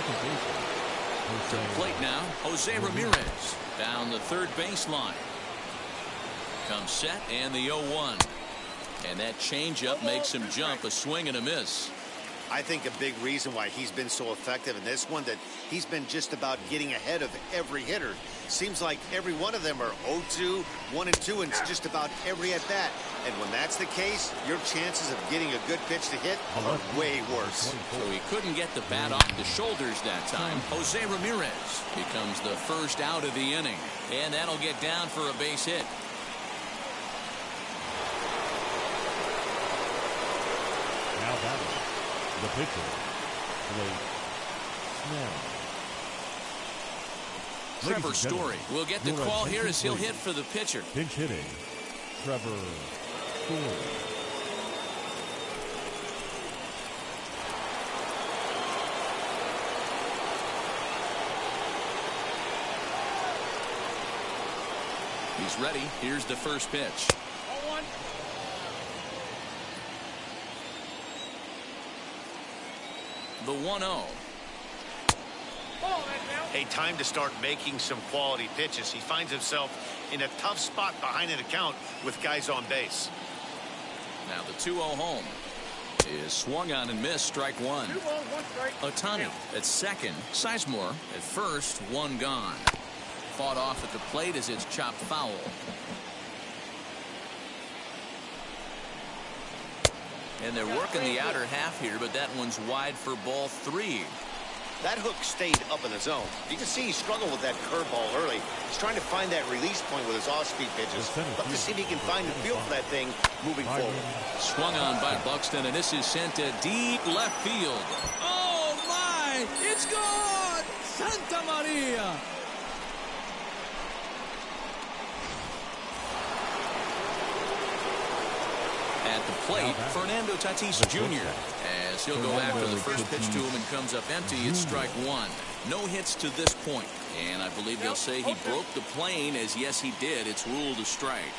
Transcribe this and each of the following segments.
second baseman. To the plate now, Jose Ramirez down the third baseline. Comes set and the 0-1. And that changeup makes him jump, a swing and a miss. I think a big reason why he's been so effective in this one, that he's been just about getting ahead of every hitter. Seems like every one of them are 0-2, 1-2, and it's just about every at bat. And when that's the case, your chances of getting a good pitch to hit are way worse. So he couldn't get the bat off the shoulders that time. Jose Ramirez becomes the first out of the inning, and that'll get down for a base hit. Now batting, the pitcher, Blake Snell. Trevor Story will get the call here as he'll hit for the pitcher. Pinch hitting, Trevor Story. He's ready. Here's the first pitch. The 1-0. Hey, time to start making some quality pitches. He finds himself in a tough spot behind an account with guys on base. Now the 2-0 home is swung on and missed. Strike one. 2 balls, 1 strike. Ohtani at second. Sizemore at first. One gone. Fought off at the plate as it's chopped foul. And they're working the outer half here, but that one's wide for ball 3. That hook stayed up in the zone. You can see he struggled with that curveball early. He's trying to find that release point with his off-speed pitches. Look to see if he can find the feel for that thing moving forward. Swung on by Buxton, and this is sent to deep left field. Oh, my! It's gone! Santa Maria! At the plate, Fernando Tatis Jr. as he'll go after the first pitch to him and comes up empty. It's strike one. No hits to this point, and I believe they'll say he broke the plane, as yes he did. It's ruled a strike.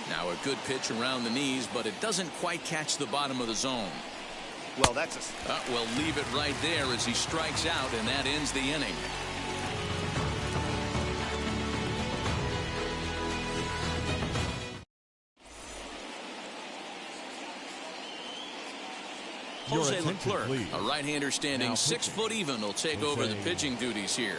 Now a good pitch around the knees, but it doesn't quite catch the bottom of the zone. Well, that's well, leave it right there as he strikes out, and that ends the inning. Jose Leclerc, a right-hander standing 6 foot even, will take over the pitching duties here.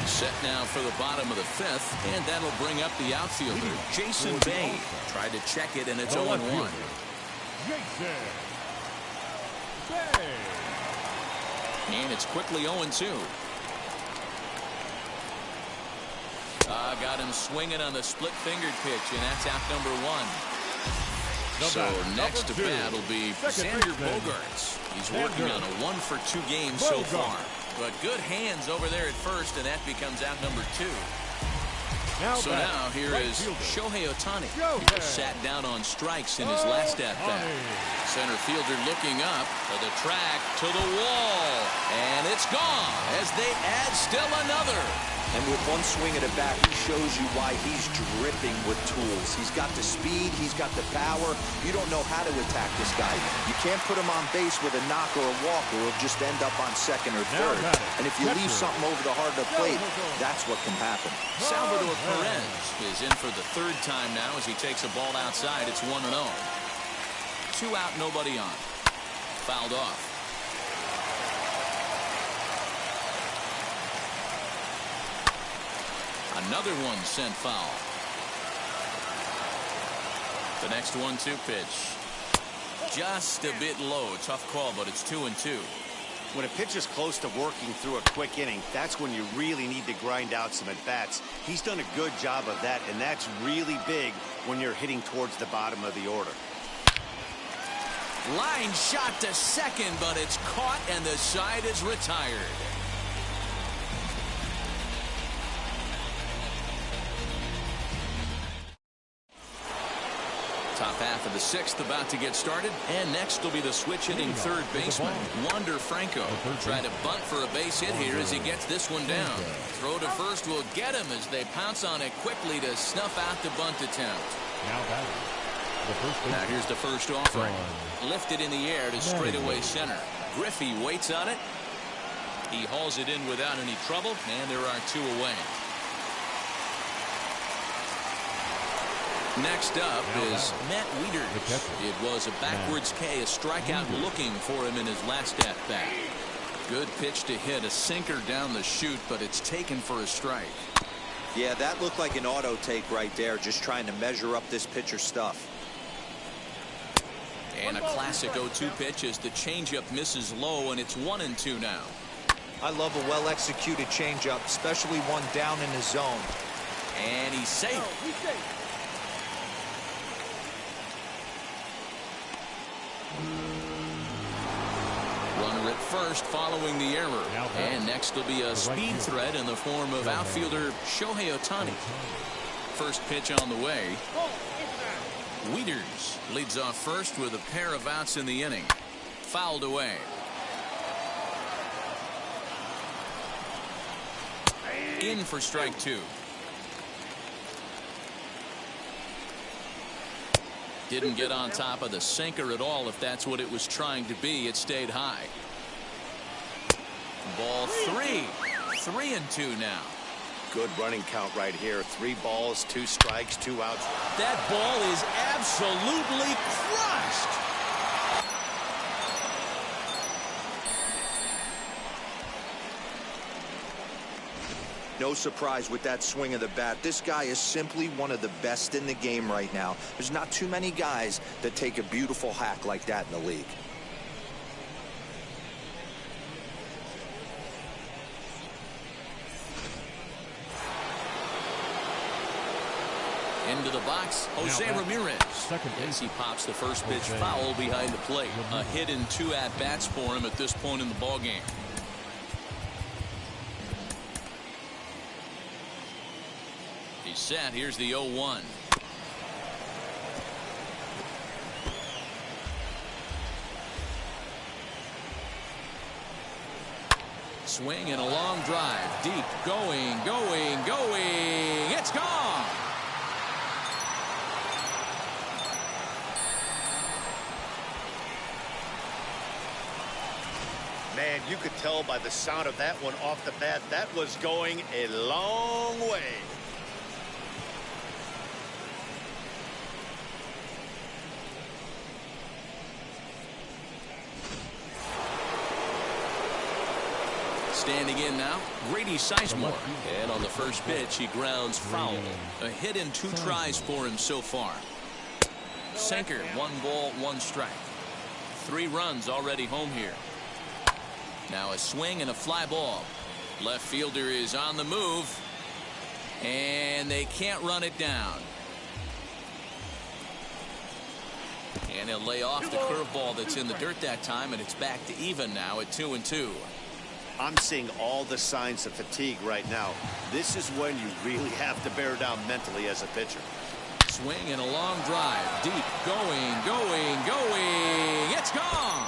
Set now for the bottom of the 5th, and that'll bring up the outfielder, Jason Bay. Tried to check it, and it's 0-1. And it's quickly 0-2. Got him swinging on the split-fingered pitch, and that's out number 1. So next to bat will be Xander Bogaerts. He's working on a 1-for-2 game so far. But good hands over there at first, and that becomes out number 2. So now here is Shohei Ohtani. He just sat down on strikes in his last at-bat. Center fielder looking up to the track, to the wall. And it's gone as they add still another. And with one swing at a bat, he shows you why he's dripping with tools. He's got the speed, he's got the power. You don't know how to attack this guy. You can't put him on base with a knock or a walk, or he'll just end up on second or third. And if you leave something over the heart of the plate, that's what can happen. Salvador Perez is in for the 3rd time now as he takes a ball outside. It's 1-0. 2 out, nobody on. Fouled off. Another one sent foul. The next 1-2 pitch. Just a bit low. Tough call, but it's 2-2. When a pitch is close to working through a quick inning, that's when you really need to grind out some at-bats. He's done a good job of that, and that's really big when you're hitting towards the bottom of the order. Line shot to second, but it's caught, and the side is retired. Top half of the 6th about to get started, and next will be the switch-hitting third baseman, Wander Franco. Trying to bunt for a base hit here as he gets this one down. Throw to first will get him as they pounce on it quickly to snuff out the bunt attempt. Now here's the first offering. Lifted in the air to straightaway center. Griffey waits on it. He hauls it in without any trouble, and there are 2 away. Next up is Matt Wieters. It was a backwards K, a strikeout looking for him in his last at-bat. Good pitch to hit, a sinker down the chute, but it's taken for a strike. Yeah, that looked like an auto take right there, just trying to measure up this pitcher's stuff. And a classic 0-2 pitch as the changeup misses low, and it's 1-2 now. I love a well-executed changeup, especially one down in the zone. And he's safe. Runner at first following the error. And next will be a speed threat in the form of outfielder Shohei Ohtani. First pitch on the way. Wieters leads off first with a pair of outs in the inning. Fouled away. In for strike 2. Didn't get on top of the sinker at all. If that's what it was trying to be, it stayed high. Ball 3. 3-2 now. Good running count right here. 3 balls, 2 strikes, 2 outs. That ball is absolutely crushed. No surprise with that swing of the bat. This guy is simply one of the best in the game right now. There's not too many guys that take a beautiful hack like that in the league. Into the box, Jose Ramirez. As he pops the first pitch foul behind the plate. A hit in 2 at-bats for him at this point in the ballgame. He's set. Here's the 0-1. Swing and a long drive. Deep. Going. It's gone. Man, you could tell by the sound of that one off the bat, that was going a long way. Standing in now, Grady Sizemore. And on the first pitch, he grounds foul. A hit in 2 tries for him so far. Sinker, 1 ball, 1 strike. 3 runs already home here. Now a swing and a fly ball. Left fielder is on the move. And they can't run it down. And he'll lay off the curveball that's in the dirt that time, and it's back to even now at 2-2. I'm seeing all the signs of fatigue right now. This is when you really have to bear down mentally as a pitcher. Swing and a long drive. Deep. Going. It's gone.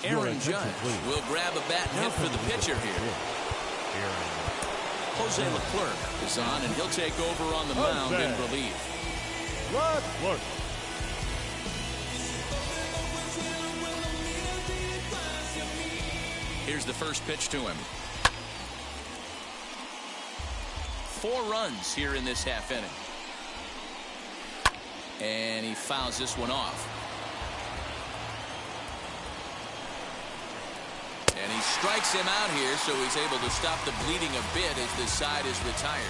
Aaron Judge will grab a bat and hit for the pitcher here. Jose Leclerc is on, and he'll take over on the mound in relief. Leclerc. Here's the first pitch to him. 4 runs here in this half inning. And he fouls this one off. And he strikes him out here, so he's able to stop the bleeding a bit as this side is retired.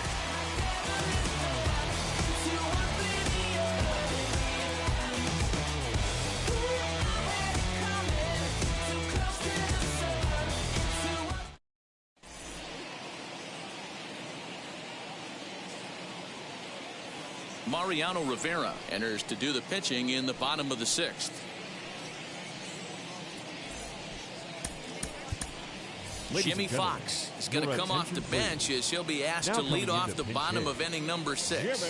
Mariano Rivera enters to do the pitching in the bottom of the 6th. Jimmy Fox is going to come off the bench as he'll be asked to lead off the bottom of inning number 6.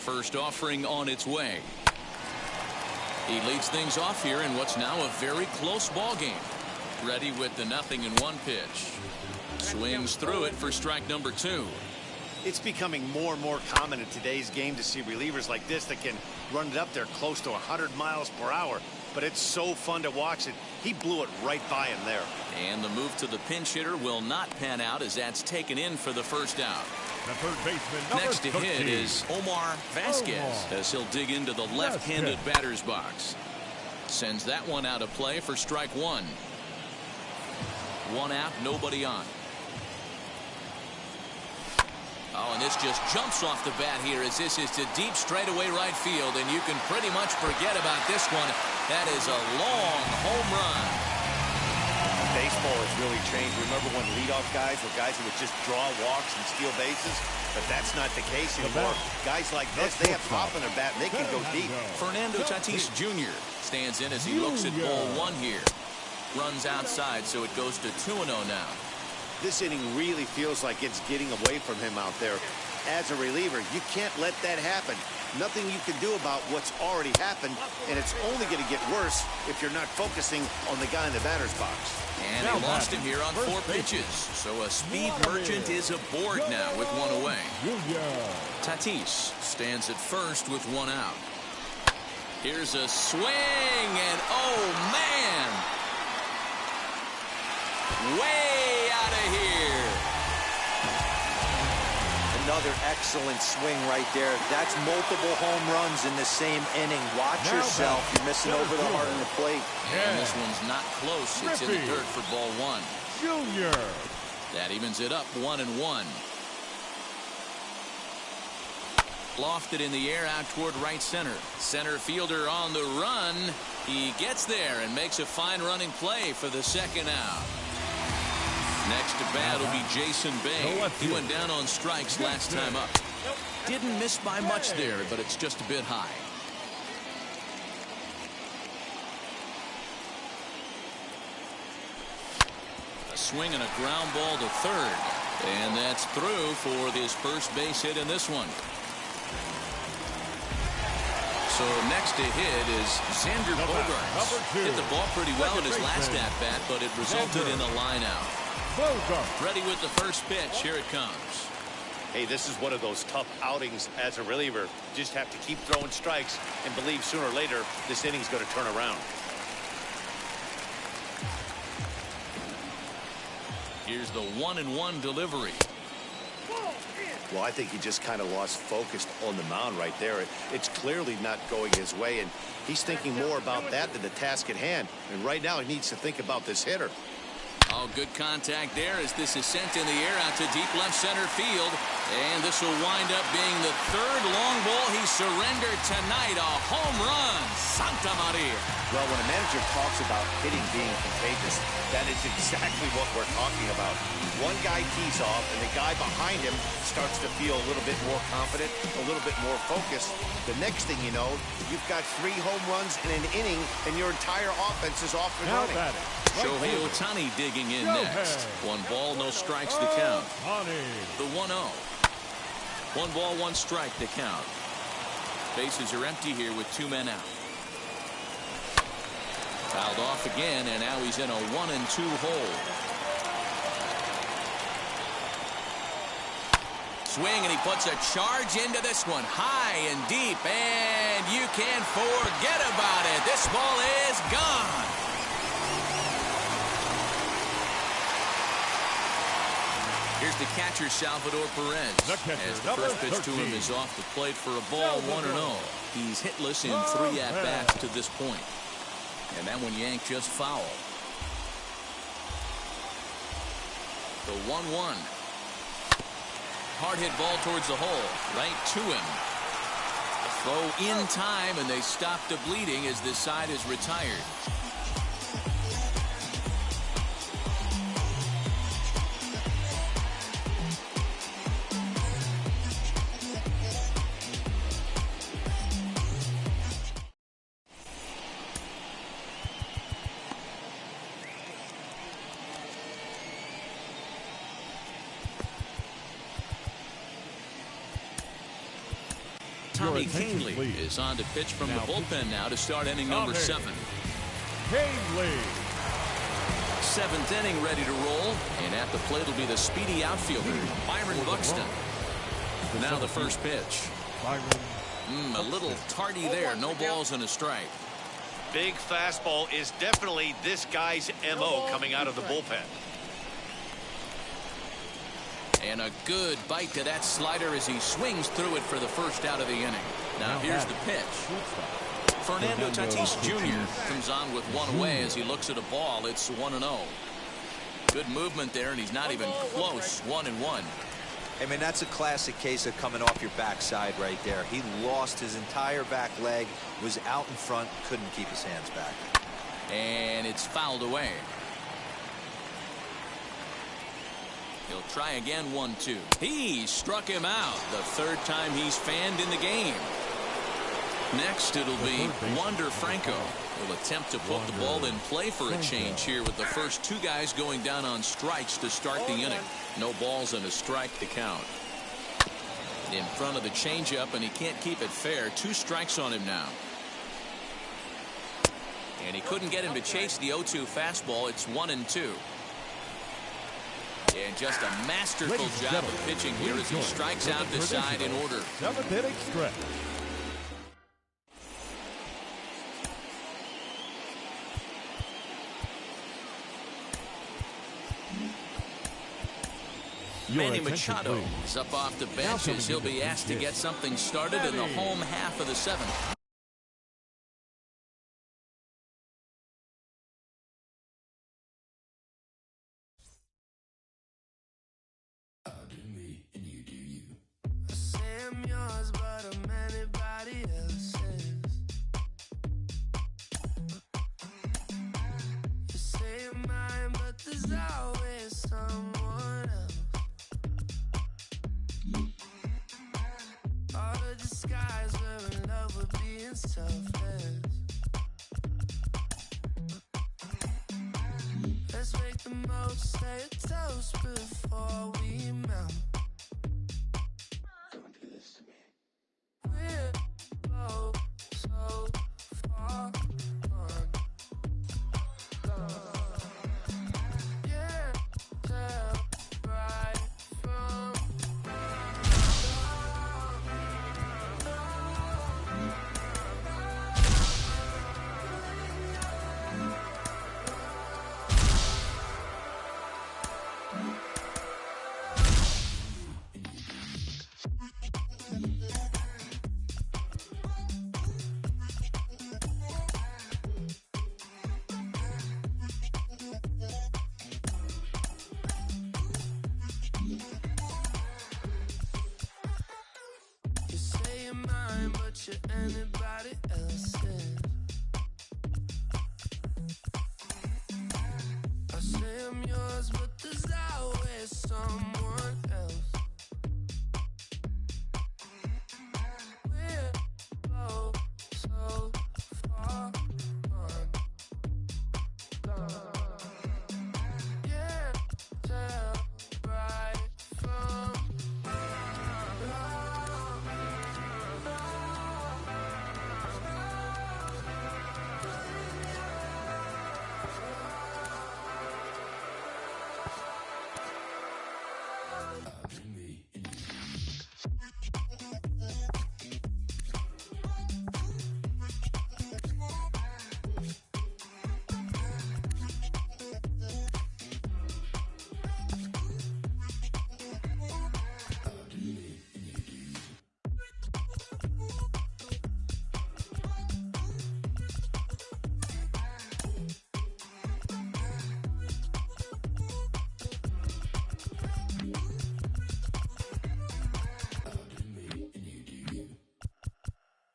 First offering on its way. He leads things off here in what's now a very close ball game. Ready with the 0-1 pitch. Swings through it for strike number 2. It's becoming more and more common in today's game to see relievers like this that can run it up there close to 100 miles per hour. But it's so fun to watch it. He blew it right by him there. And the move to the pinch hitter will not pan out as that's taken in for the first out. The third baseman, number Next to 13. hit is Omar Vasquez as he'll dig into the left-handed batter's box. Sends that one out of play for strike 1. 1 out, nobody on. Oh, and this just jumps off the bat here as this is to deep straightaway right field, and you can pretty much forget about this one. That is a long home run. Baseball has really changed. Remember when leadoff guys were guys who would just draw walks and steal bases? But that's not the case anymore. Guys like this, they have pop in their bat, and they can go deep. Fernando Tatis Jr. stands in as he looks at ball 1 here. Runs outside, so it goes to 2-0 now. This inning really feels like it's getting away from him out there. As a reliever, you can't let that happen. Nothing you can do about what's already happened, and it's only going to get worse if you're not focusing on the guy in the batter's box. And they lost him here on 4 pitches, so a speed merchant is aboard now with 1 away. Tatis stands at first with 1 out. Here's a swing, and oh man! Way out of here. Another excellent swing right there. That's multiple home runs in the same inning. Watch yourself. You're missing over the heart of the plate. And this one's not close. It's in the dirt for ball 1. Junior. That evens it up 1-1. Lofted in the air out toward right center. Center fielder on the run. He gets there and makes a fine running play for the second out. Next to bat will be Jason Bay. He went down on strikes last time up. Didn't miss by much there, but it's just a bit high. A swing and a ground ball to third. And that's through for his first base hit in this one. So next to hit is Xander Bogaerts. Hit the ball pretty well in his last at-bat, but it resulted in a line out. Ready with the first pitch. Here it comes. Hey, this is one of those tough outings as a reliever. Just have to keep throwing strikes and believe sooner or later this inning's going to turn around. Here's the 1-1 delivery. Well, I think he just kind of lost focus on the mound right there. It's clearly not going his way, and he's thinking more about that than the task at hand. And right now he needs to think about this hitter. Oh, good contact there as this is sent in the air out to deep left center field. And this will wind up being the third long ball he surrendered tonight. A home run. Santa Maria. Well, when a manager talks about hitting being contagious, that is exactly what we're talking about. One guy tees off, and the guy behind him starts to feel a little bit more confident, a little bit more focused. The next thing you know, you've got 3 home runs in an inning, and your entire offense is off and running. Shohei Ohtani digging in next. 1 ball, no strikes to count. The 1-0. 1 ball, 1 strike to count. Bases are empty here with 2 men out. Fouled off again, and now he's in a 1-2 hole. Swing, and he puts a charge into this one. High and deep, and you can't forget about it. This ball is gone. Here's the catcher, Salvador Perez. As the first pitch to him is off the plate for a ball, 1-0. He's hitless in 3 at-bats to this point. And that one yanked just foul. The 1-1. Hard hit ball towards the hole. Right to him. Throw in time, and they stop the bleeding as this side is retired. Tommy Canley is on to pitch from the bullpen now to start inning number 7. Canley. 7th inning ready to roll, and at the plate will be the speedy outfielder, Byron Buxton. Now the first pitch. A little tardy there. No balls and a strike. Big fastball is definitely this guy's MO coming out of the bullpen. And a good bite to that slider as he swings through it for the first out of the inning. Now here's the pitch. Fernando Tatis Jr. comes on with one away as he looks at a ball. It's 1-0. Good movement there, and he's not even close. 1-1. I mean, that's a classic case of coming off your backside right there. He lost his entire back leg, was out in front, couldn't keep his hands back. And it's fouled away. He'll try again. 1-2. He struck him out. The third time he's fanned in the game. Next, it'll be Wander Franco. Will attempt to put the ball in play for a change here with the first 2 guys going down on strikes to start the inning. No balls and a strike to count. In front of the changeup, and he can't keep it fair. 2 strikes on him now. And he couldn't get him to chase the 0-2 fastball. It's 1-2. And just a masterful job of pitching here as he strikes out the side in order. 7th inning stretch. Manny Machado is up off the bench as he'll be asked to get something started in the home half of the 7th. Let's make the most, say a toast before we melt. Don't do this to me. We're both so far gone. Yeah, tell right from you say you're mine, but you're anybody else's. I say I'm yours, but there's always someone else. We're both so far gone. Yeah, tell right from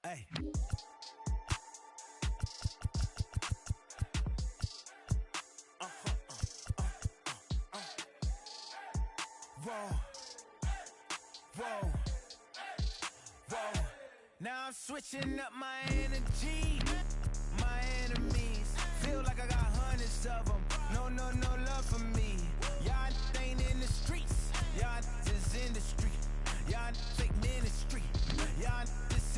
Hey. Whoa. Whoa. Whoa. Now I'm switching up my energy. My enemies feel like I got hundreds of them. No love for me. Y'all ain't in the streets. Y'all is in the street. Y'all fake ministry. Y'all is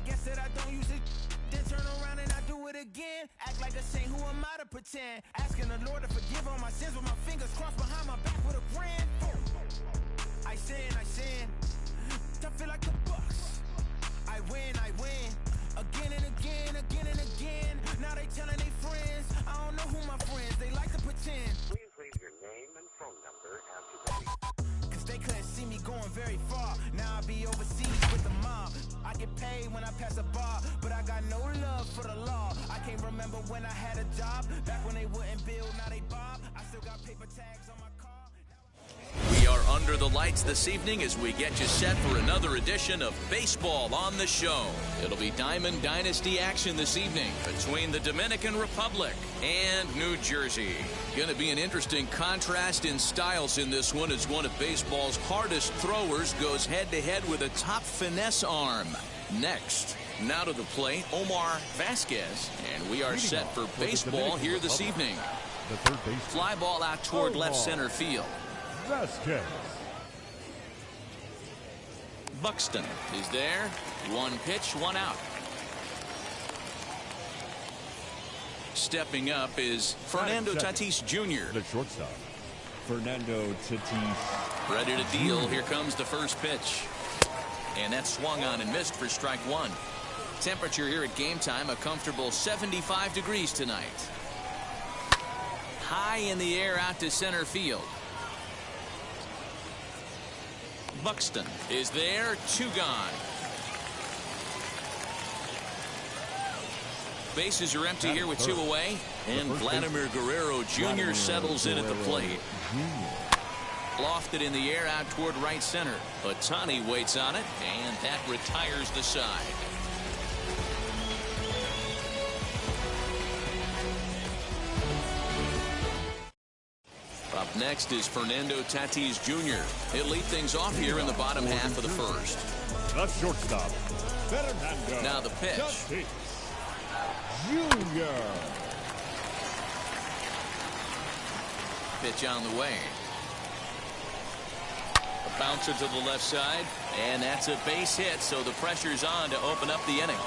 guess that I don't use it. Then turn around and I do it again. Act like a saint, who am I to pretend? Asking the Lord to forgive all my sins with my fingers crossed behind my back with a grin. I sin. I feel like the Bucks. I win. Again and again. Now they telling their friends. I don't know who my friends, they like to pretend. Please leave your name and phone number after the beep. Cause they couldn't see me going very far. Now I be overseas with the mob. I get paid when I pass a bar, but I got no love for the law. I can't remember when I had a job. Back when they wouldn't build, now they bob. I still got paper tags on my car. We are under the lights this evening as we get you set for another edition of Baseball on the Show. It'll be Diamond Dynasty action this evening between the Dominican Republic and New Jersey. Going to be an interesting contrast in styles in this one as one of baseball's hardest throwers goes head-to-head with a top finesse arm. Next, now to the plate, Omar Vasquez, and we are set for baseball here this evening. The third base. Fly ball out toward left center field. Vasquez. Buxton is there. One pitch, one out. Stepping up is Fernando Tatis Jr. The shortstop, Fernando Tatis. Ready to deal. Here comes the first pitch. And that swung on and missed for strike one. Temperature here at game time, a comfortable 75 degrees tonight. High in the air out to center field. Buxton is there, two gone. Bases are empty here with two away. And Vladimir Guerrero Jr. settles in at the plate. Lofted in the air out toward right center. Ohtani waits on it, and that retires the side. Up next is Fernando Tatis Jr. He'll lead things off here in the bottom half of the first. The shortstop, Fernando. Now the pitch. Tatis Jr. Pitch on the way. A bouncer to the left side, and that's a base hit, so the pressure's on to open up the inning.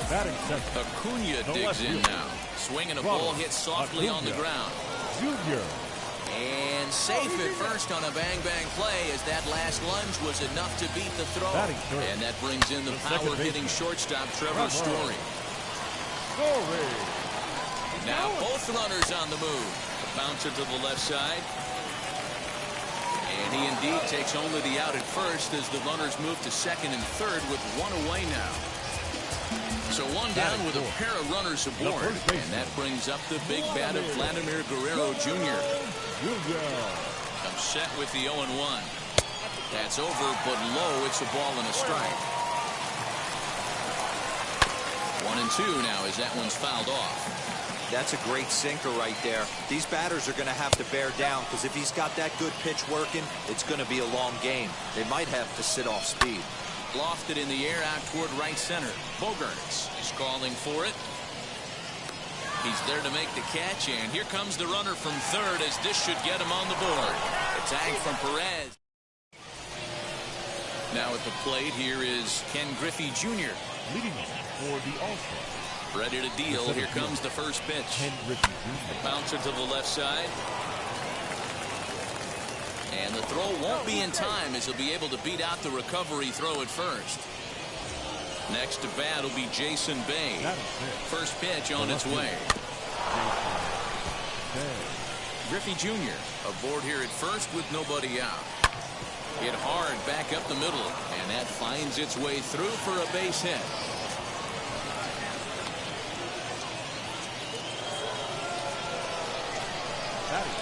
Acuna digs in now. Swinging a ball hit softly on the ground. Junior. And safe at first on a bang-bang play as that last lunge was enough to beat the throw. And that brings in the power-hitting shortstop Trevor Story. Now both runners on the move. A bouncer to the left side. And he indeed takes only the out at first as the runners move to second and third with one away now. So one down with a pair of runners aboard. And that brings up the big bat of Vladimir Guerrero Jr. Comes set with the 0-1. That's over, but low. It's a ball and a strike. 1-2 now as that one's fouled off. That's a great sinker right there. These batters are going to have to bear down because if he's got that good pitch working, it's going to be a long game. They might have to sit off speed. Lofted in the air out toward right center. Bogarts is calling for it. He's there to make the catch, and here comes the runner from third as this should get him on the board. A tag from Perez. Now at the plate here is Ken Griffey Jr. Leading off for the All-Star. Ready to deal. Here comes the first pitch. Ken Griffey Jr. Bouncer to the left side. And the throw won't be in time as he'll be able to beat out the recovery throw at first. Next to bat will be Jason Bay. First pitch on its way. Griffey Jr. aboard here at first with nobody out. Hit hard back up the middle, and that finds its way through for a base hit.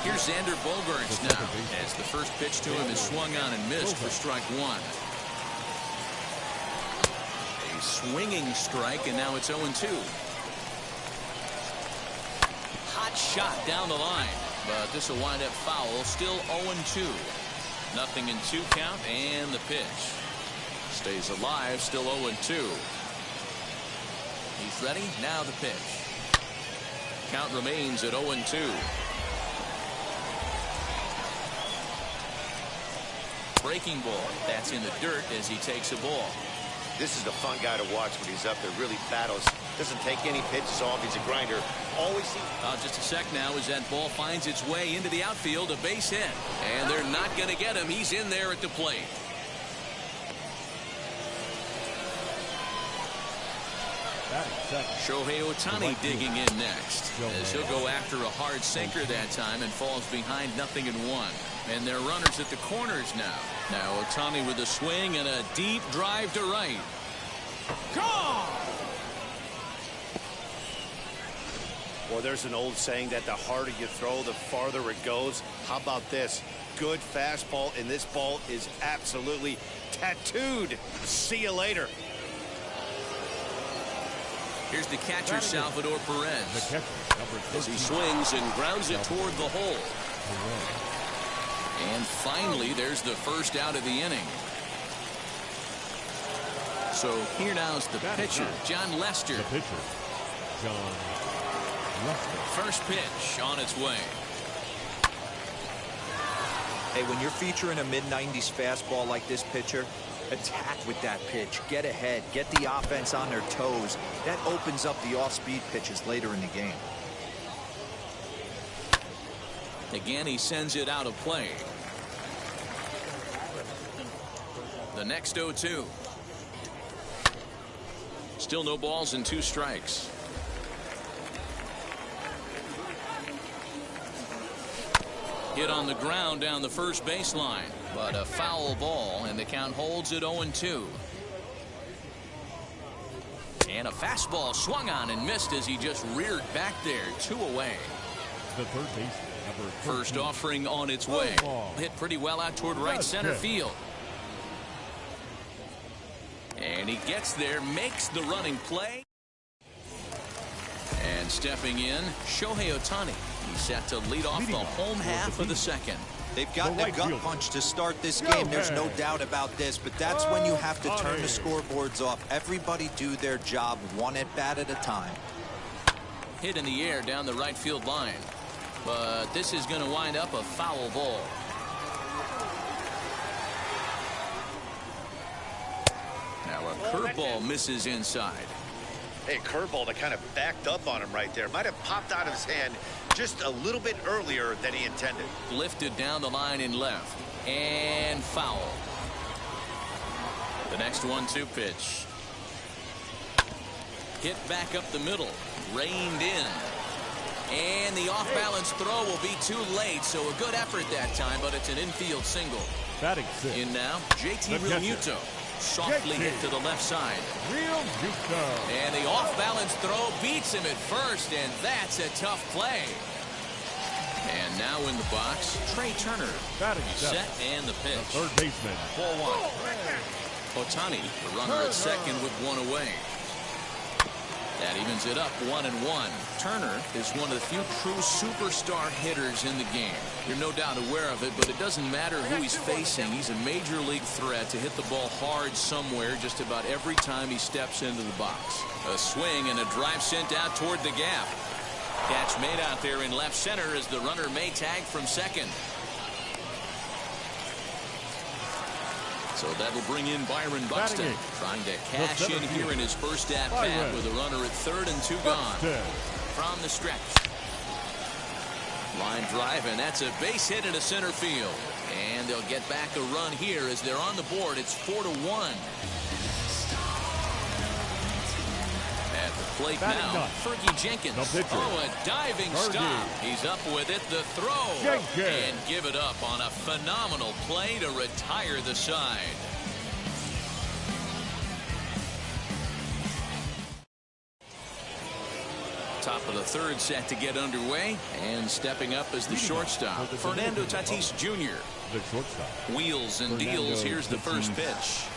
Here's Xander Bogaerts now as the first pitch to him is swung on and missed for strike one. A swinging strike, and now it's 0-2. Hot shot down the line, but this will wind up foul. Still 0-2. Nothing in 2 count, and the pitch stays alive. Still 0-2. He's ready. Now the pitch. Count remains at 0-2. breaking ball. That's in the dirt as he takes a ball. This is the fun guy to watch when he's up there. Really battles. Doesn't take any pitches off. He's a grinder. Always seems... Just a sec now as that ball finds its way into the outfield. A base hit. And they're not going to get him. He's in there at the plate. Shohei Ohtani digging in next, as he'll go after a hard sinker that time and falls behind 0-1. And they're runners at the corners now. Now Ohtani with a swing and a deep drive to right. Gone! Well, there's an old saying that the harder you throw, the farther it goes. How about this? Good fastball, and this ball is absolutely tattooed. See you later. Here's the catcher, Salvador Perez. The catcher, as he swings and grounds it toward the hole. And finally, there's the first out of the inning. So here now's the pitcher, John Lester. The pitcher, John Lester. First pitch on its way. Hey, when you're featuring a mid-90s fastball like this pitcher, attack with that pitch. Get ahead. Get the offense on their toes. That opens up the off-speed pitches later in the game. Again, he sends it out of play. The next 0-2. Still no balls and 2 strikes. Hit on the ground down the first baseline, but a foul ball, and the count holds at 0-2. And a fastball swung on and missed as he just reared back there. 2 away. The third baseman, number 13. First offering on its way. Hit pretty well out toward right center field. And he gets there, makes the running play. And stepping in, Shohei Ohtani. He's set to lead off the home half of the second. They've got the gut punch to start this game. There's no doubt about this, but that's when you have to turn the scoreboards off. Everybody do their job one at bat at a time. Hit in the air down the right field line. But this is going to wind up a foul ball. Now a curveball misses inside. Hey, curveball that kind of backed up on him right there. Might have popped out of his hand just a little bit earlier than he intended. Lifted down the line in left. And foul. The next 1-2 pitch. Hit back up the middle. Reined in. And the off-balance throw will be too late, so a good effort that time, but it's an infield single. Batting 6. In now, JT Realmuto. Softly hit to the left side. And the off-balance throw beats him at first, and that's a tough play. And now in the box, Trey Turner. Set and the pitch. The third baseman. 4-1. Ohtani, the runner at second with 1 away. That evens it up 1-1. Turner is one of the few true superstar hitters in the game. You're no doubt aware of it, but it doesn't matter who he's facing. He's a major league threat to hit the ball hard somewhere just about every time he steps into the box. A swing and a drive sent out toward the gap. Catch made out there in left center as the runner may tag from second. So that'll bring in Byron Buxton, trying to cash in here in his first at-bat with a runner at third and 2 gone. From the stretch. Line drive, and that's a base hit into center field. And they'll get back a run here as they're on the board. It's 4-1. At the plate now, Fergie Jenkins. Oh, a diving stop. He's up with it. The throw. And give it up on a phenomenal play to retire the side. Top of the third set to get underway. And stepping up as the shortstop, Fernando Tatis Jr. The shortstop. Wheels and deals. Here's the first pitch.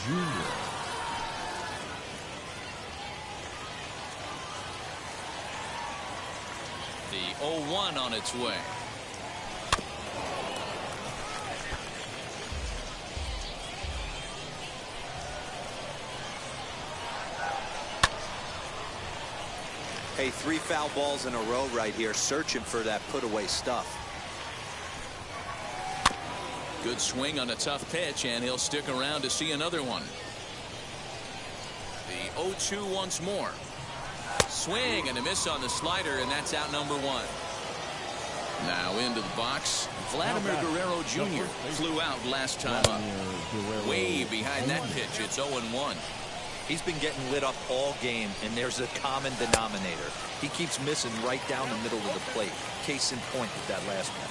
Jr. The 0-1 on its way. Hey, 3 foul balls in a row right here, searching for that put-away stuff. Good swing on a tough pitch, and he'll stick around to see another one. The 0-2 once more. Swing and a miss on the slider, and that's out number one. Now into the box, Vladimir Guerrero Jr. flew out last time up. Way behind that pitch, it's 0-1. He's been getting lit up all game, and there's a common denominator. He keeps missing right down the middle of the plate. Case in point with that last one.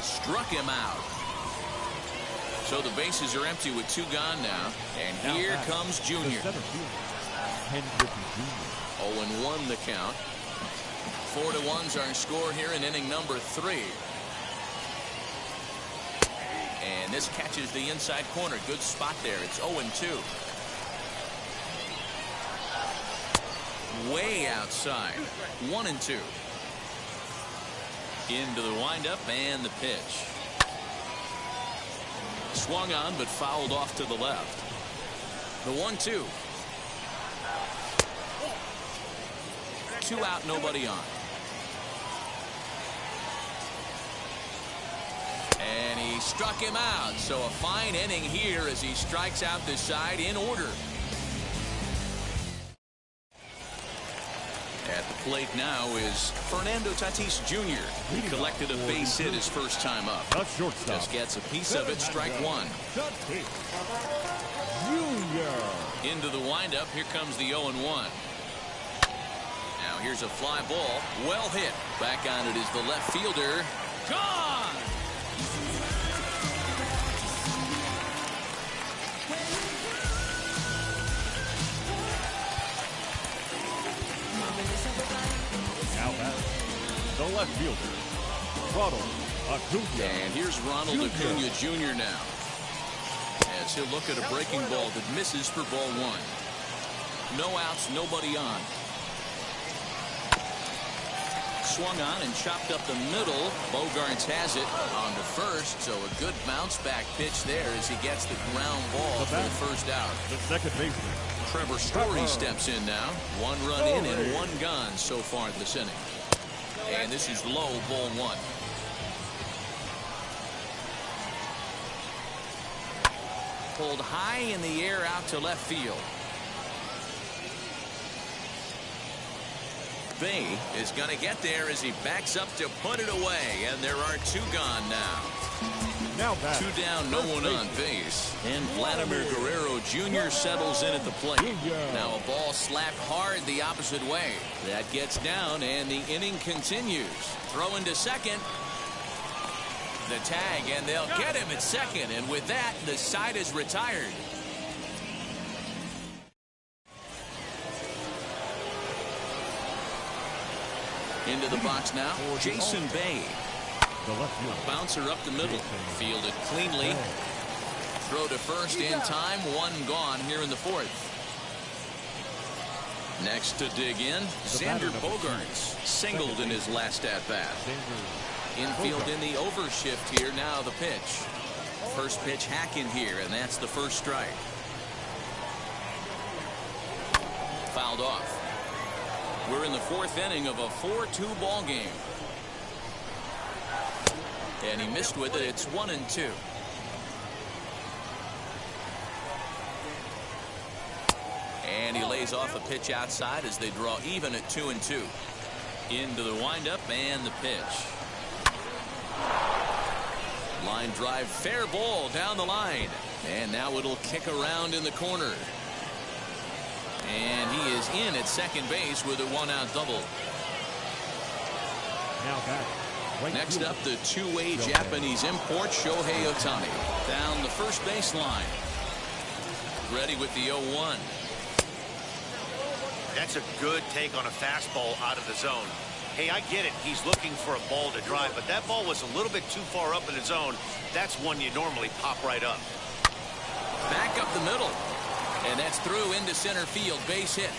Struck him out. So the bases are empty with 2 gone now. And here comes Junior. 0-1 the count. 4-1's our score here in inning number 3. And this catches the inside corner. Good spot there. It's 0-2. Way outside. 1-2. Into the windup and the pitch. Swung on but fouled off to the left. The 1-2. 2 out, nobody on. And he struck him out. So a fine inning here as he strikes out the side in order. At the plate now is Fernando Tatis Jr. He collected a base hit his first time up. Just gets a piece of it, strike one. Into the windup, here comes the 0-1. Now here's a fly ball, well hit. Back on it is the left fielder. Gone! Now back, the left fielder, Ronald Acuna. And here's Ronald Acuna Jr. now. As he'll look at a breaking ball that misses for ball 1. No outs, nobody on. Swung on and chopped up the middle. Bogarts has it on to first, so a good bounce back pitch there as he gets the ground ball for the first out. The second baseman, Trevor Story steps in now. 1 run in and 1 gone so far this inning. And this is low, ball 1. Pulled high in the air out to left field. Bay is going to get there as he backs up to put it away, and there are 2 gone now. 2 down, no one on base, and Vladimir Guerrero Jr. settles in at the plate. Now a ball slapped hard the opposite way. That gets down, and the inning continues. Throw into second. The tag, and they'll get him at second, and with that, the side is retired. Into the box now, Jason Bay. Bouncer up the middle, fielded cleanly. Throw to first in time, 1 gone here in the 4th. Next to dig in, Xander Bogarts singled in his last at-bat. Infield in the overshift here, now the pitch. First pitch hack in here, and that's the first strike. Fouled off. We're in the 4th inning of a 4-2 ball game. And he missed with it. It's 1-2. And he lays off a pitch outside as they draw even at 2-2. Into the windup and the pitch. Line drive, fair ball down the line. And now it'll kick around in the corner. And he is in at second base with a 1-out double. Next up, the 2-way Japanese import, Shohei Ohtani. Down the first baseline. Ready with the 0-1. That's a good take on a fastball out of the zone. Hey, I get it. He's looking for a ball to drive, but that ball was a little bit too far up in the zone. That's one you normally pop right up. Back up the middle. And that's through into center field. Base hit.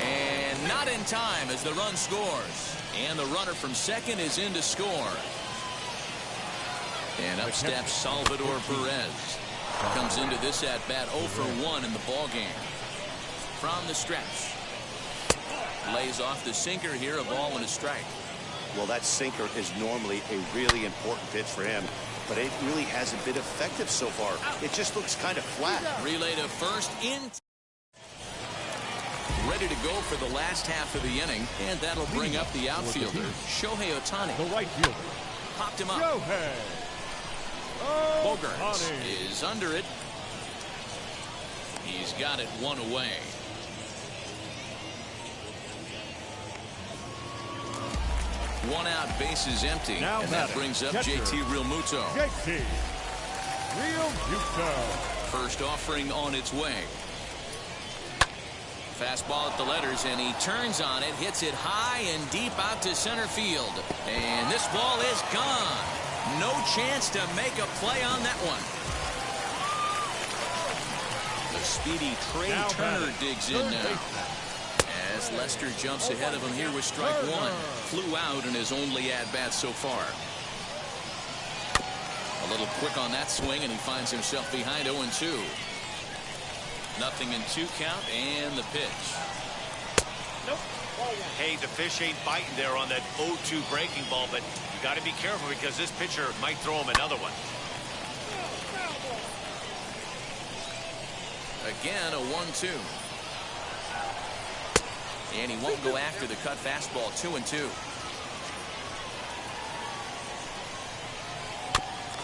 And not in time as the run scores. And the runner from second is in to score. And up steps Salvador Perez. Comes into this at-bat 0 for 1 in the ballgame. From the stretch. Lays off the sinker here, a ball and a strike. Well, that sinker is normally a really important pitch for him, but it really hasn't been effective so far. It just looks kind of flat. Relay to first in. Ready to go for the last half of the inning, and that'll bring up the outfielder, Shohei Ohtani. The right fielder. Popped him up. Shohei Bogarts Ohtani. is under it. He's got it one away. One out, bases empty, Now and that brings up catcher, JT Realmuto. JT Realmuto. First offering on its way. Fastball at the letters, and he turns on it, hits it high and deep out to center field. And this ball is gone. No chance to make a play on that one. The speedy Trey Turner digs in now. As Lester jumps ahead of him here with strike one. Flew out in his only at-bat so far. A little quick on that swing, and he finds himself behind 0-2. Nothing in 2 count, and the pitch. Nope. Hey, the fish ain't biting there on that 0-2 breaking ball, but you got to be careful because this pitcher might throw him another one. Again, a 1-2. And he won't go after the cut fastball. 2-2.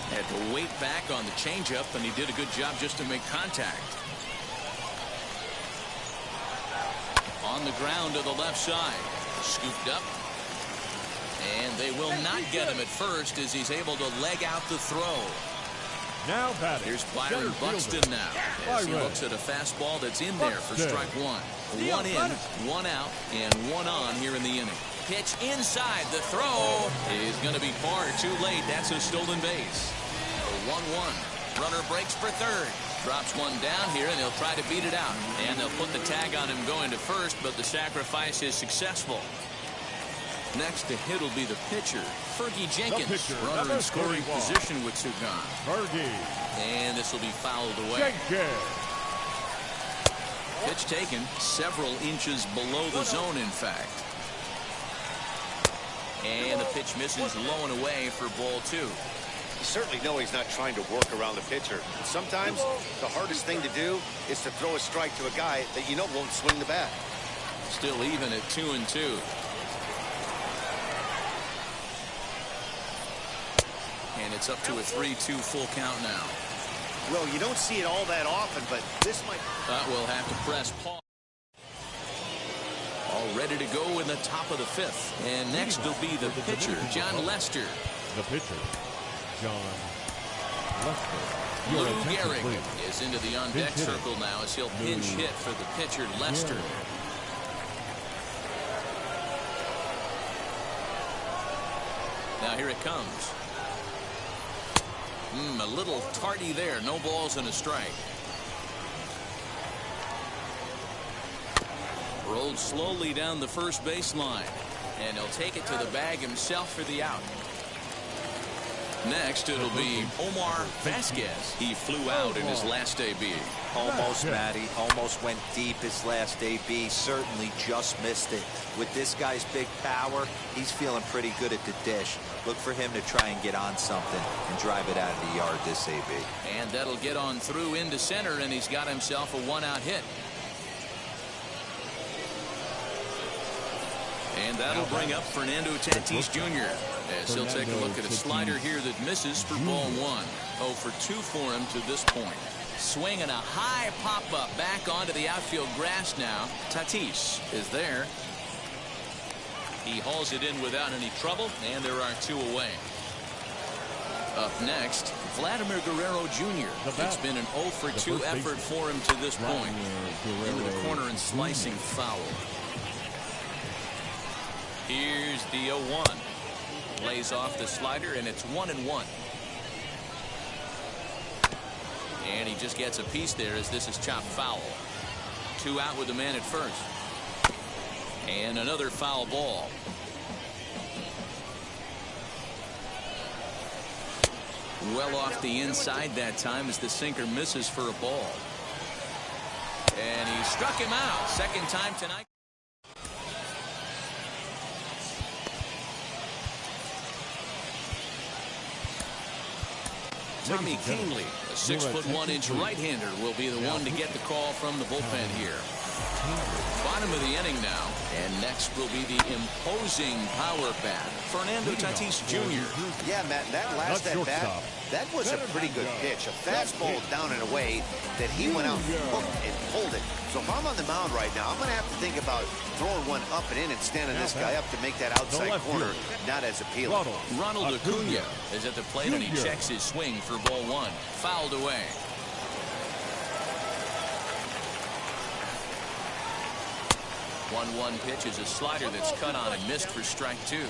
Had to wait back on the changeup, and he did a good job just to make contact. On the ground to the left side. Scooped up. And they will not get him at first as he's able to leg out the throw. Now batting. Here's Byron Buxton now as he looks at a fastball that's in there for strike one. One in, one out, and one on here in the inning. Pitch inside. The throw is going to be far too late. That's a stolen base. A 1-1. Runner breaks for third. Drops one down here, and he'll try to beat it out. And they'll put the tag on him going to first, but the sacrifice is successful. Next to hit will be the pitcher, Fergie Jenkins. Runner in scoring position with 2 gone. Fergie. And this will be fouled away. Jenkins. Pitch taken several inches below the zone, in fact. And the pitch misses low and away for ball 2. You certainly know he's not trying to work around the pitcher. And sometimes the hardest thing to do is to throw a strike to a guy that you know won't swing the bat. Still even at 2-2. And it's up to a 3-2 full count now. Well, you don't see it all that often, but this might... We'll have to press pause. All ready to go in the top of the 5th. And next will be the pitcher, John Lester. The pitcher, John Lester. Lou Gehrig is into the on-deck circle now as he'll pinch hit for the pitcher, Lester. Now here it comes. A little tardy there. No balls and a strike. Rolled slowly down the first baseline. And he'll take it to the bag himself for the out. Next, it'll be Omar Vasquez. He flew out in his last AB. Almost, Matty. Almost went deep his last AB. Certainly just missed it. With this guy's big power, he's feeling pretty good at the dish. Look for him to try and get on something and drive it out of the yard this AB. And that'll get on through into center, and he's got himself a 1-out hit. And that'll bring up Fernando Tatis Jr. as he'll take a look at a slider here that misses for ball 1. 0 for 2 for him to this point. Swinging a high pop-up back onto the outfield grass now. Tatis is there. He hauls it in without any trouble, and there are 2 away. Up next, Vladimir Guerrero Jr. It's been an 0 for 2 effort for him to this point. Into the corner and slicing foul. Here's the 0-1. Lays off the slider, and it's 1-1. And he just gets a piece there as this is chopped foul. 2 out with the man at first. And another foul ball. Well off the inside that time as the sinker misses for a ball. And he struck him out. Second time tonight. Tommy Kingley, a 6'1" right-hander, will be the one to get the call from the bullpen here. Bottom of the inning now, and next will be the imposing power bat, Fernando Tatis Jr. Yeah, Matt, that last at bat, that was a pretty good pitch. A fastball down and away that he went out and pulled it. So if I'm on the mound right now, I'm going to have to think about throwing one up and in and standing this guy up to make that outside corner not as appealing. Ronald Acuna is at the plate, and he checks his swing for ball one. Fouled away. 1-1 pitch is a slider that's cut on and missed for strike two.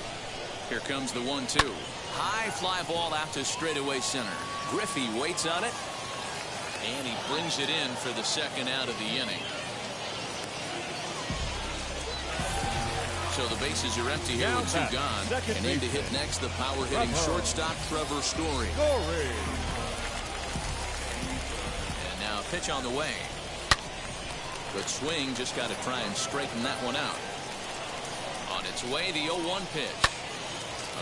Here comes the 1-2. High fly ball out to straightaway center. Griffey waits on it, and he brings it in for the second out of the inning. So the bases are empty here with two gone. And in to hit next, the power hitting shortstop Trevor Story. And now a pitch on the way. Good swing, just got to try and straighten that one out. On its way, the 0-1 pitch.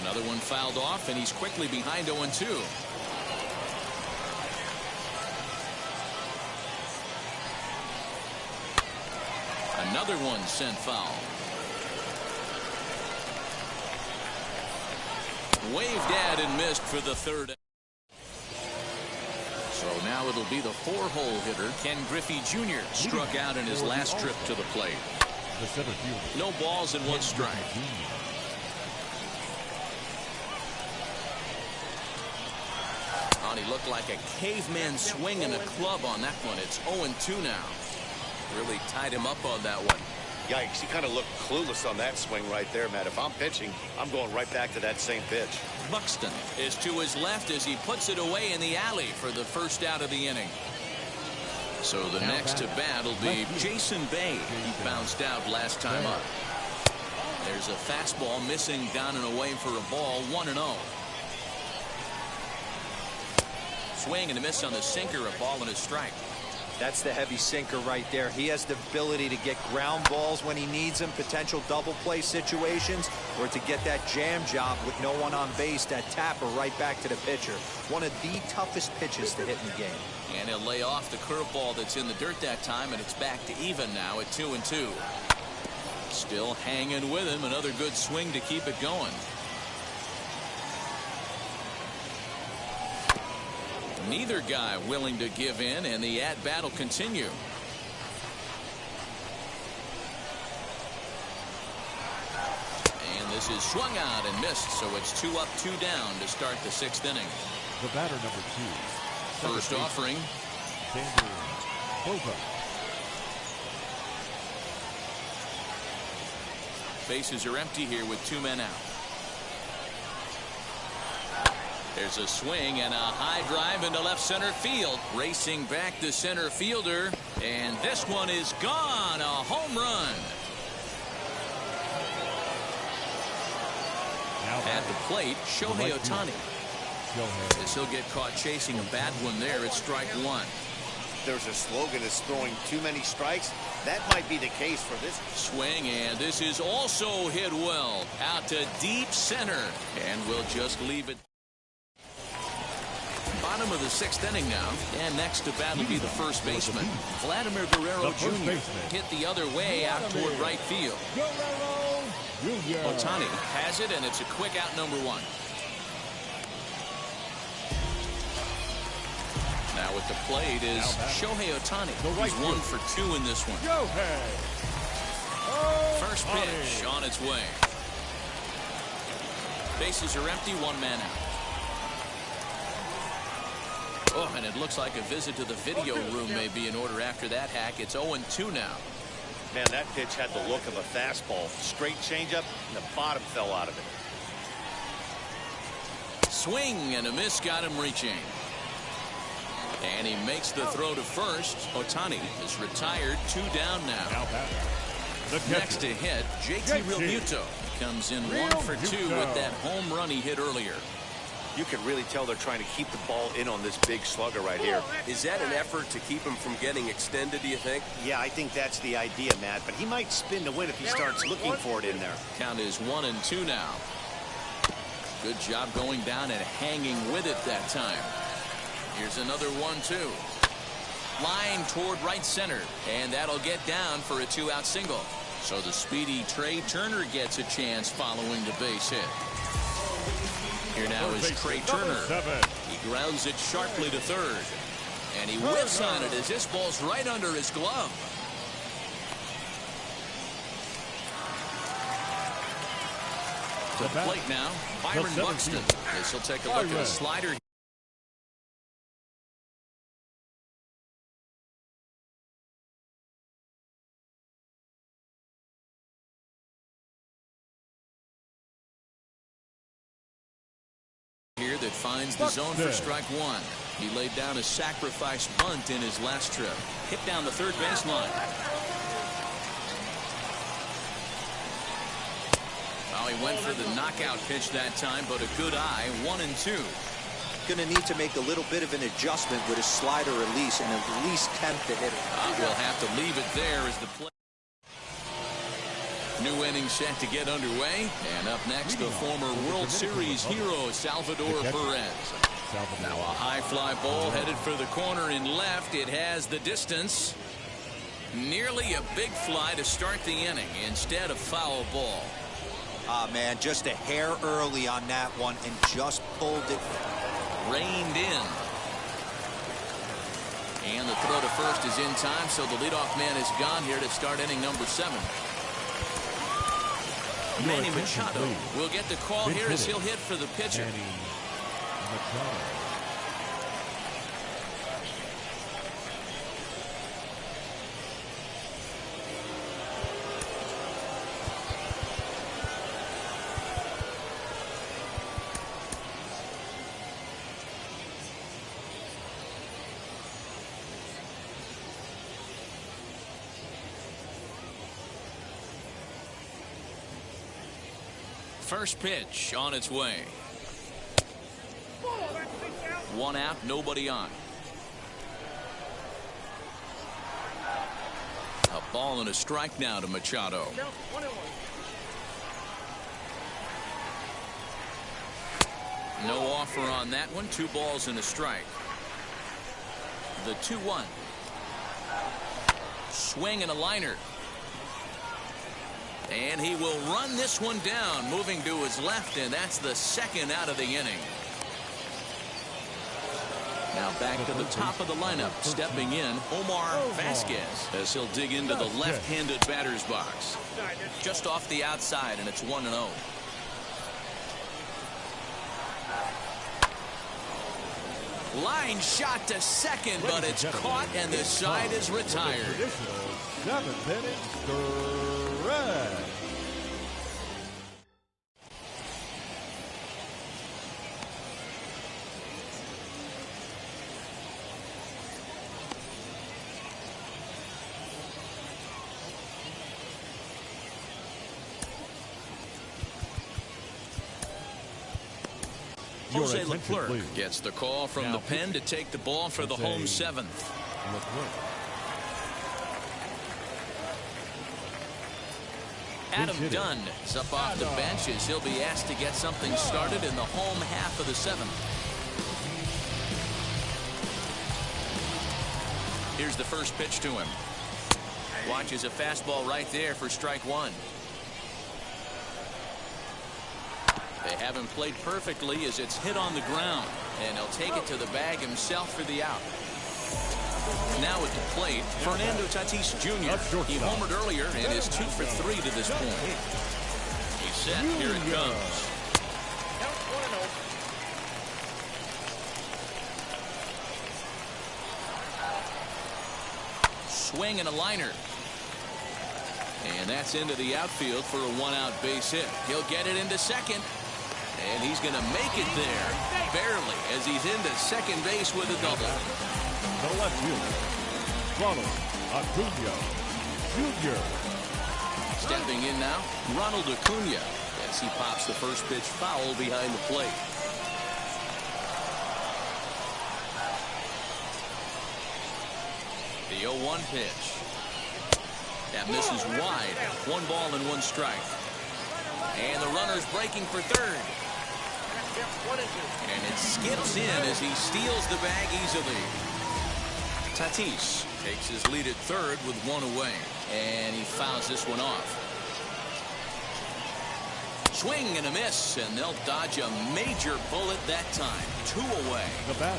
Another one fouled off, and he's quickly behind 0-2. Another one sent foul. Waved at and missed for the third. So now it'll be the 4-hole hitter, Ken Griffey Jr. struck out in his last trip to the plate. No balls and one strike. Oh, he looked like a caveman swinging a club on that one. It's 0-2 now. Really tied him up on that one. Yikes, he kind of looked clueless on that swing right there, Matt. If I'm pitching, I'm going right back to that same pitch. Buxton is to his left as he puts it away in the alley for the first out of the inning. So the next to bat will be Jason Bay. He bounced out last time up. There's a fastball missing down and away for a ball, 1-0. Swing and a miss on the sinker, a ball and a strike. That's the heavy sinker right there. He has the ability to get ground balls when he needs them, potential double play situations, or to get that jam job with no one on base, that tapper right back to the pitcher. One of the toughest pitches to hit in the game. And he'll lay off the curveball that's in the dirt that time, and it's back to even now at 2-2. Still hanging with him. Another good swing to keep it going. Neither guy willing to give in, and the at-bat will continue. And this is swung out and missed, so it's 2 up, 2 down to start the 6th inning. The batter number 2. First offering. Bases are empty here with 2 men out. There's a swing and a high drive into left center field. Racing back the center fielder. And this one is gone. A home run. At the plate, Shohei Ohtani. As he'll get caught chasing a bad one there at strike 1. There's a slogan is throwing too many strikes. That might be the case for this. Swing, and this is also hit well. Out to deep center. And we'll just leave it. Bottom of the 6th inning now, and next to bat will be the first baseman, Vladimir Guerrero Jr. Hit the other way out toward right field. Ohtani has it, and it's a quick out, number 1. Now at the plate is Shohei Ohtani. He's 1 for 2 in this one. First pitch on its way. Bases are empty, 1 man out. Oh, and it looks like a visit to the video room may be in order after that hack. It's 0-2 now. Man, that pitch had the look of a fastball. Straight changeup, and the bottom fell out of it. Swing and a miss got him reaching. And he makes the throw to first. Ohtani is retired, 2 down now. Next to hit, JT Realmuto comes in 1 for 2 with that home run he hit earlier. You can really tell they're trying to keep the ball in on this big slugger right here. Is that an effort to keep him from getting extended, do you think? Yeah, I think that's the idea, Matt. But he might spin to win if he starts looking for it in there. Count is 1-2 now. Good job going down and hanging with it that time. Here's another 1-2. Line toward right center, and that'll get down for a 2-out single. So the speedy Trey Turner gets a chance following the base hit. Here now is Trey Turner. He grounds it sharply to third, and he whiffs on it as this ball's right under his glove. To the plate now, Byron Buxton. This will take a look at a slider. Here that finds the zone for strike one. He laid down a sacrifice bunt in his last trip. Hit down the third baseline. Well, he went for the knockout pitch that time, but a good eye. 1-2. Going to need to make a little bit of an adjustment with his slider release and at least attempt to hit it. We'll have to leave it there as the play. New inning set to get underway. And up next, the former World Series hero, Salvador Perez. Now a high fly ball headed for the corner in left. It has the distance. Nearly a big fly to start the inning instead of foul ball. Man, just a hair early on that one and just pulled it. Reined in. And the throw to first is in time, so the leadoff man is gone here to start inning number 7. Manny Machado will get the call here as he'll hit for the pitcher. First pitch on its way. 1 out, nobody on. A ball and a strike now to Machado. No offer on that one. 2 balls and a strike. The 2-1. Swing and a liner. And he will run this one down, moving to his left, and that's the second out of the inning. Now back to the top of the lineup, stepping in, Omar Vasquez, as he'll dig into the left-handed batter's box. Just off the outside, and it's 1-0. Line shot to second, but it's caught, and the side is retired. 7th inning, Jose Leclerc gets the call from the pen to take the ball for the home 7th. Adam Dunn is up off the bench as he'll be asked to get something started in the home half of the 7th. Here's the first pitch to him. Watches a fastball right there for strike 1. They haven't played perfectly as it's hit on the ground, and he'll take it to the bag himself for the out. Now at the plate, Fernando Tatis Jr. He homered earlier and is 2 for 3 to this point. He's set. Here it comes. Swing and a liner. And that's into the outfield for a 1-out base hit. He'll get it into second. And he's going to make it there, barely, as he's into second base with a double. The left fielder, Ronald Acuna Jr. Stepping in now, Ronald Acuna, as he pops the first pitch foul behind the plate. The 0-1 pitch. That misses wide. 1 ball and 1 strike. And the runner's breaking for third. And it skips in as he steals the bag easily. Tatis takes his lead at third with one away. And he fouls this one off. Swing and a miss, and they'll dodge a major bullet that time. 2 away.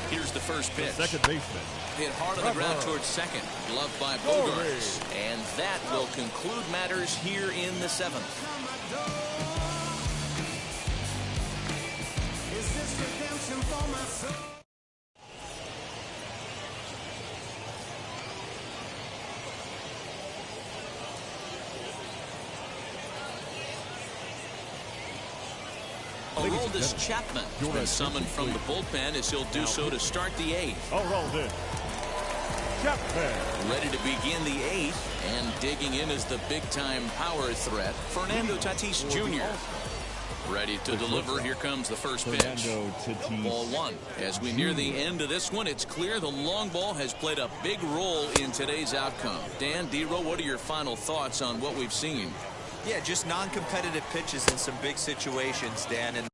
Here's the first pitch. The second baseman. Hit hard on the ground towards second. Gloved by Bogarts. And that will conclude matters here in the 7th. Is this redemption for my soul? Aroldis Chapman has been summoned from the bullpen as he'll do so to start the 8th. Aroldis Chapman. Ready to begin the 8th, and digging in is the big-time power threat, Fernando Tatis Jr. Ready to deliver. Here comes the first pitch. Ball 1. As we near the end of this one, it's clear the long ball has played a big role in today's outcome. Dan, D-Row, what are your final thoughts on what we've seen? Yeah, just non-competitive pitches in some big situations, Dan. And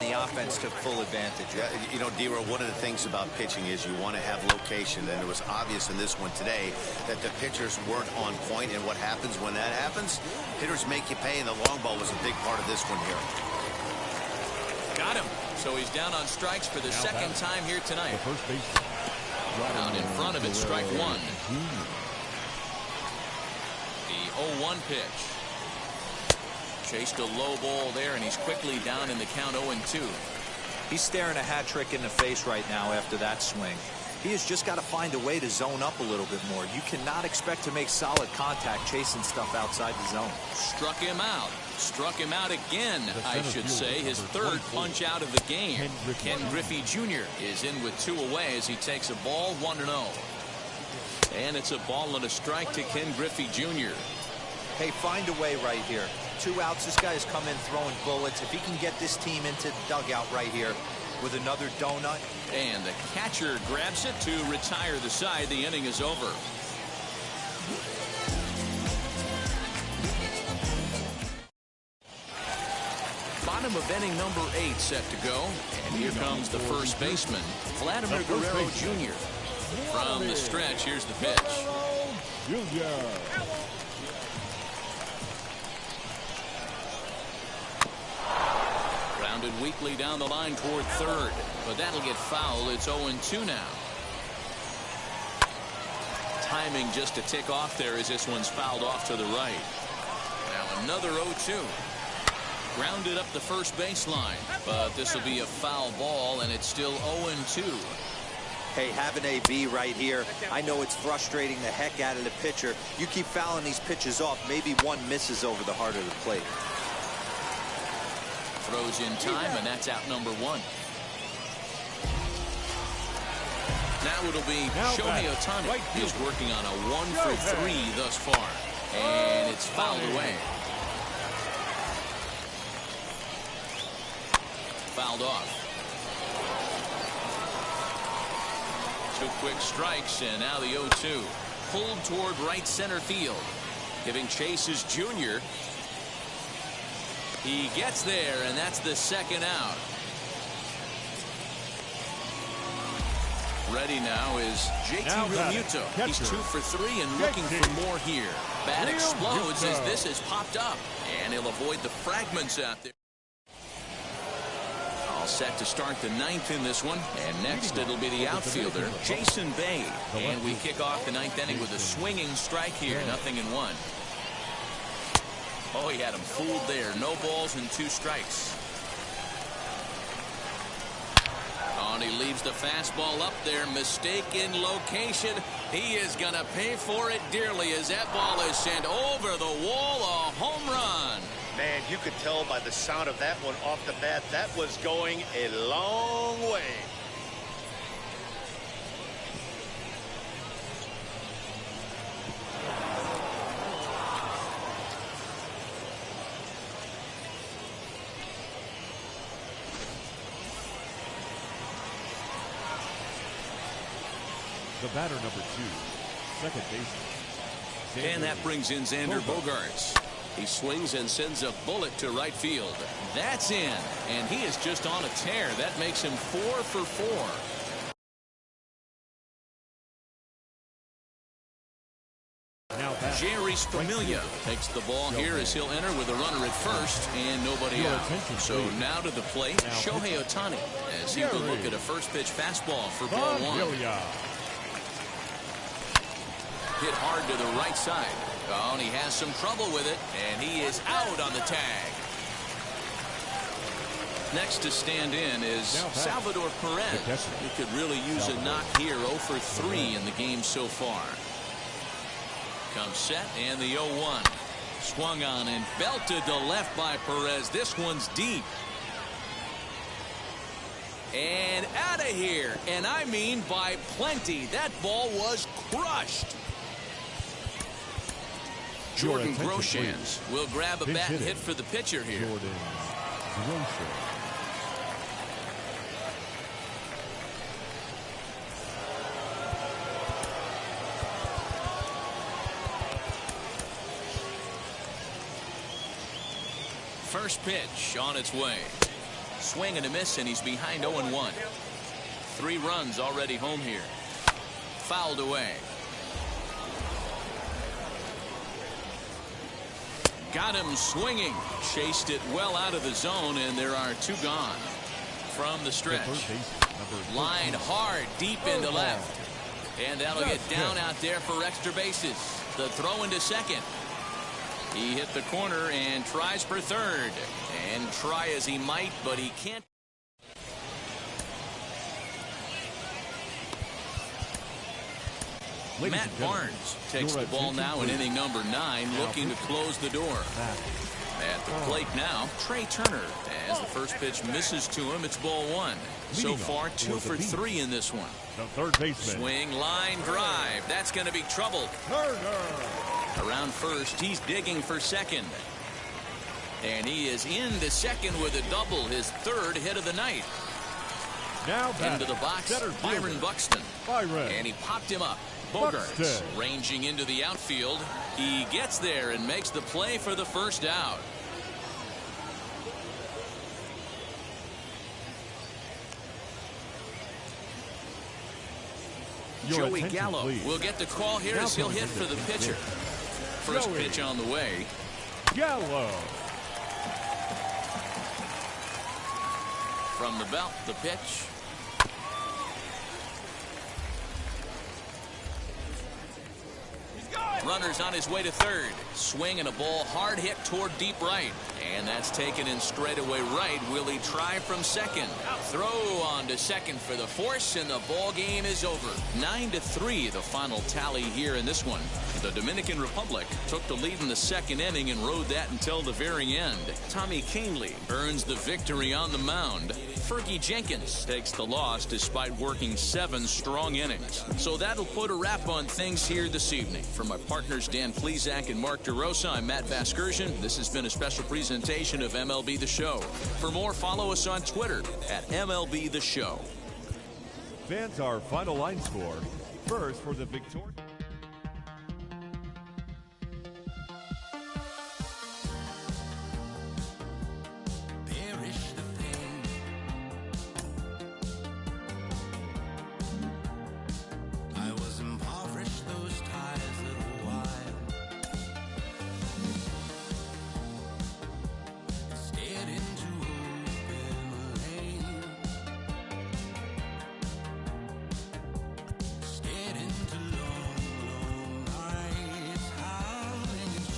the offense took full advantage. Yeah, you know, D-Row, one of the things about pitching is you want to have location, and it was obvious in this one today that the pitchers weren't on point, and what happens when that happens? Hitters make you pay, and the long ball was a big part of this one here. Got him. So he's down on strikes for the second time here tonight. The first baseman. Out in front of it, strike 1. The 0-1 pitch. Chased a low ball there, and he's quickly down in the count 0-2. He's staring a hat trick in the face right now after that swing. He has just got to find a way to zone up a little bit more. You cannot expect to make solid contact chasing stuff outside the zone. Struck him out. Struck him out again, I should say. His third punch out of the game. Ken Griffey Jr. is in with 2 away as he takes a ball 1-0. And it's a ball and a strike to Ken Griffey Jr. Hey, find a way right here. 2 outs. This guy has come in throwing bullets. If he can get this team into the dugout right here with another donut. And the catcher grabs it to retire the side. The inning is over. Bottom of inning number 8 set to go. And here comes the first baseman, Vladimir Guerrero Jr. From the stretch, here's the pitch. Grounded weakly down the line toward third, but that'll get fouled. It's 0-2 now. Timing just to tick off there as this one's fouled off to the right. Now another 0-2. Grounded up the first baseline, but this will be a foul ball, and it's still 0-2. Hey, have an AB right here. I know it's frustrating the heck out of the pitcher. You keep fouling these pitches off, maybe one misses over the heart of the plate. Throws in time, and that's out number 1. Now it'll be Shohei Ohtani. He's working on a 1 for 3 thus far, and it's fouled away. Fouled off. 2 quick strikes, and now the 0-2. Pulled toward right center field. Giving chase is Jr. He gets there, and that's the second out. Ready now is JT Realmuto. He's 2 for 3 and looking for more here. Bat explodes as this has popped up, and he'll avoid the fragments out there. All set to start the 9th in this one, and next it'll be the outfielder Jason Bay, and we kick off the 9th inning with a swinging strike here. 0-1. Oh, he had him fooled there. No balls and 2 strikes. Oh, and he leaves the fastball up there. Mistaken location. He is going to pay for it dearly as that ball is sent over the wall. A home run. Man, you could tell by the sound of that one off the bat, that was going a long way. The batter number 2, second baseman, And that brings in Xander Bogaerts. He swings and sends a bullet to right field. That's in, and he is just on a tear. That makes him 4 for 4. Jerry Familia takes the ball here as he'll enter with a runner at first and nobody out. So now to the plate, Shohei Ohtani, as he will look at a first pitch fastball for ball 1. Hit hard to the right side. Oh, and he has some trouble with it, and he is out on the tag. Next to stand in is Salvador Perez. He could really use a knock here. 0 for 3 in the game so far. Comes set, and the 0-1. Swung on and belted to left by Perez. This one's deep. And out of here. And I mean by plenty. That ball was crushed. Jordan Groshans will grab a bat and hit for the pitcher here. First pitch on its way. Swing and a miss, and he's behind 0-1. 3 runs already home here. Fouled away. Got him swinging. Chased it well out of the zone, and there are 2 gone. From the stretch. Line hard deep into left. And that'll get down out there for extra bases. The throw into second. He hit the corner and tries for third. And try as he might, but he can't. Matt Barnes takes the ball now in inning number 9, looking to close the door. At the plate now, Trey Turner. As the first pitch misses to him, it's ball 1. So far, 2 for 3 in this one. The third baseman. Swing, line, drive. That's going to be trouble. Around first, he's digging for second. And he is into second with a double, his 3rd hit of the night. Now into the box, Byron Buxton. And he popped him up. Bogaerts ranging into the outfield. He gets there and makes the play for the first out. Joey Gallo will get the call here as he'll hit for the pitcher. First pitch on the way. Gallo. From the belt, the pitch. Runners on his way to third. Swing and a ball hard hit toward deep right. And that's taken in straightaway right. Will he try from second? Throw on to second for the force, and the ball game is over. 9-3 the final tally here in this one. The Dominican Republic took the lead in the second inning and rode that until the very end. Tommy Kahnle earns the victory on the mound. Fergie Jenkins takes the loss despite working 7 strong innings. So that'll put a wrap on things here this evening. For my partners Dan Plesac and Mark DeRosa, I'm Matt Vasgersian. This has been a special presentation of MLB The Show. For more, follow us on Twitter at MLB The Show. Fans, our final line score. First for the victorious.